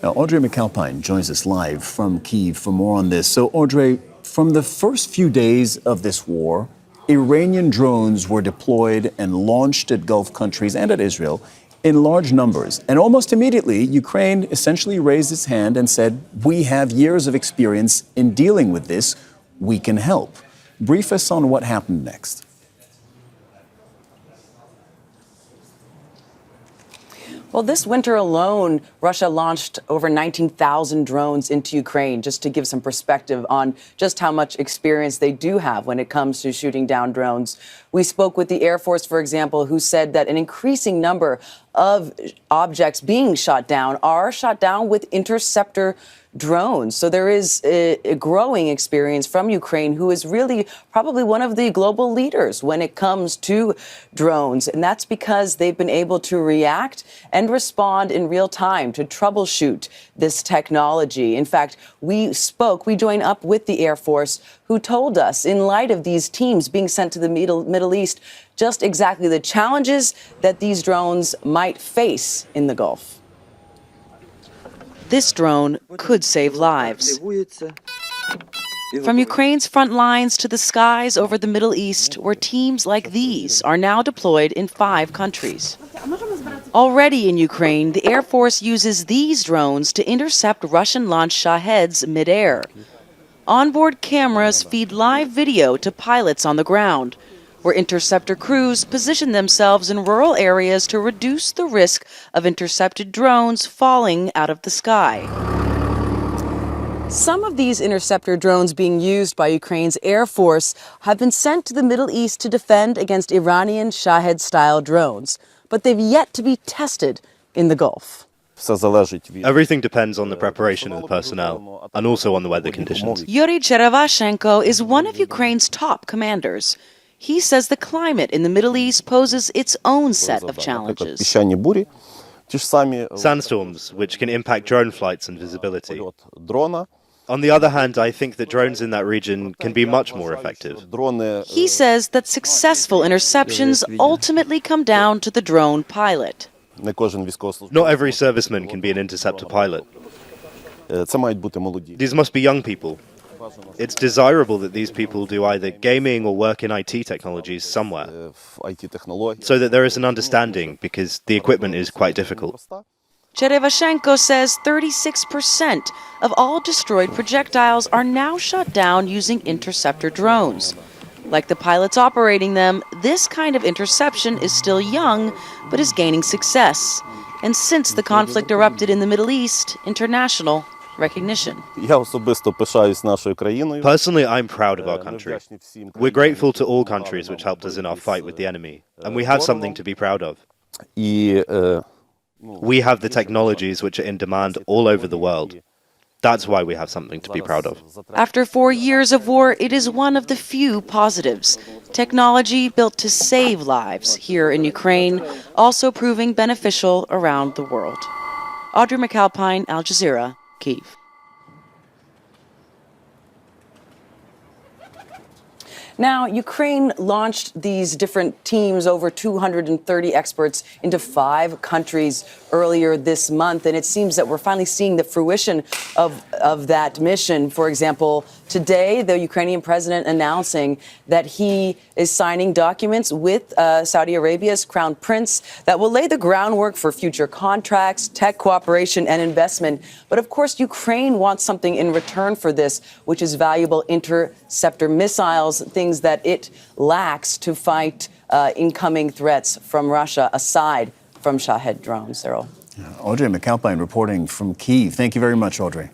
Now, Audrey Macalpine joins us live from Kyiv for more on this. So, Audrey, from the first few days of this war, Iranian drones were deployed and launched at Gulf countries and at Israel in large numbers. And almost immediately, Ukraine essentially raised its hand and said, we have years of experience in dealing with this. We can help. Brief us on what happened next. Well, this winter alone, Russia launched over 19,000 drones into Ukraine, just to give some perspective on just how much experience they do have when it comes to shooting down drones. We spoke with the Air Force, for example, who said that an increasing number of objects being shot down are shot down with interceptor drones. So there is a growing experience from Ukraine, who is really probably one of the global leaders when it comes to drones. And that's because they've been able to react and respond in real time to troubleshoot this technology. In fact, we joined up with the Air Force, who told us, in light of these teams being sent to the Middle East, just exactly the challenges that these drones might face in the Gulf. This drone could save lives. From Ukraine's front lines to the skies over the Middle East, where teams like these are now deployed in 5 countries. Already in Ukraine, the Air Force uses these drones to intercept Russian-launched Shaheds midair. Onboard cameras feed live video to pilots on the ground, where interceptor crews position themselves in rural areas to reduce the risk of intercepted drones falling out of the sky. Some of these interceptor drones being used by Ukraine's Air Force have been sent to the Middle East to defend against Iranian Shahed-style drones, but they've yet to be tested in the Gulf. Everything depends on the preparation of the personnel and also on the weather conditions. Yuri Cherevashenko is one of Ukraine's top commanders. He says the climate in the Middle East poses its own set of challenges. Sandstorms, which can impact drone flights and visibility. On the other hand, I think that drones in that region can be much more effective. He says that successful interceptions ultimately come down to the drone pilot. Not every serviceman can be an interceptor pilot. These must be young people. It's desirable that these people do either gaming or work in IT technologies somewhere, so that there is an understanding, because the equipment is quite difficult. Cherevashenko says 36% of all destroyed projectiles are now shot down using interceptor drones. Like the pilots operating them, this kind of interception is still young, but is gaining success. And since the conflict erupted in the Middle East, international recognition. Personally, I'm proud of our country. We're grateful to all countries which helped us in our fight with the enemy, and we have something to be proud of. We have the technologies which are in demand all over the world. That's why we have something to be proud of. After 4 years of war, it is one of the few positives. Technology built to save lives here in Ukraine, also proving beneficial around the world. Audrey Macalpine, Al Jazeera, Kyiv. Now, Ukraine launched these different teams, over 230 experts, into 5 countries earlier this month. And it seems that we're finally seeing the fruition of that mission. For example, today, the Ukrainian president announcing that he is signing documents with Saudi Arabia's crown prince that will lay the groundwork for future contracts, tech cooperation, and investment. But of course, Ukraine wants something in return for this, which is valuable interceptor missiles, things that it lacks to fight incoming threats from Russia, aside from Shahed drones. Cyril. Audrey Macalpine reporting from Kyiv. Thank you very much, Audrey.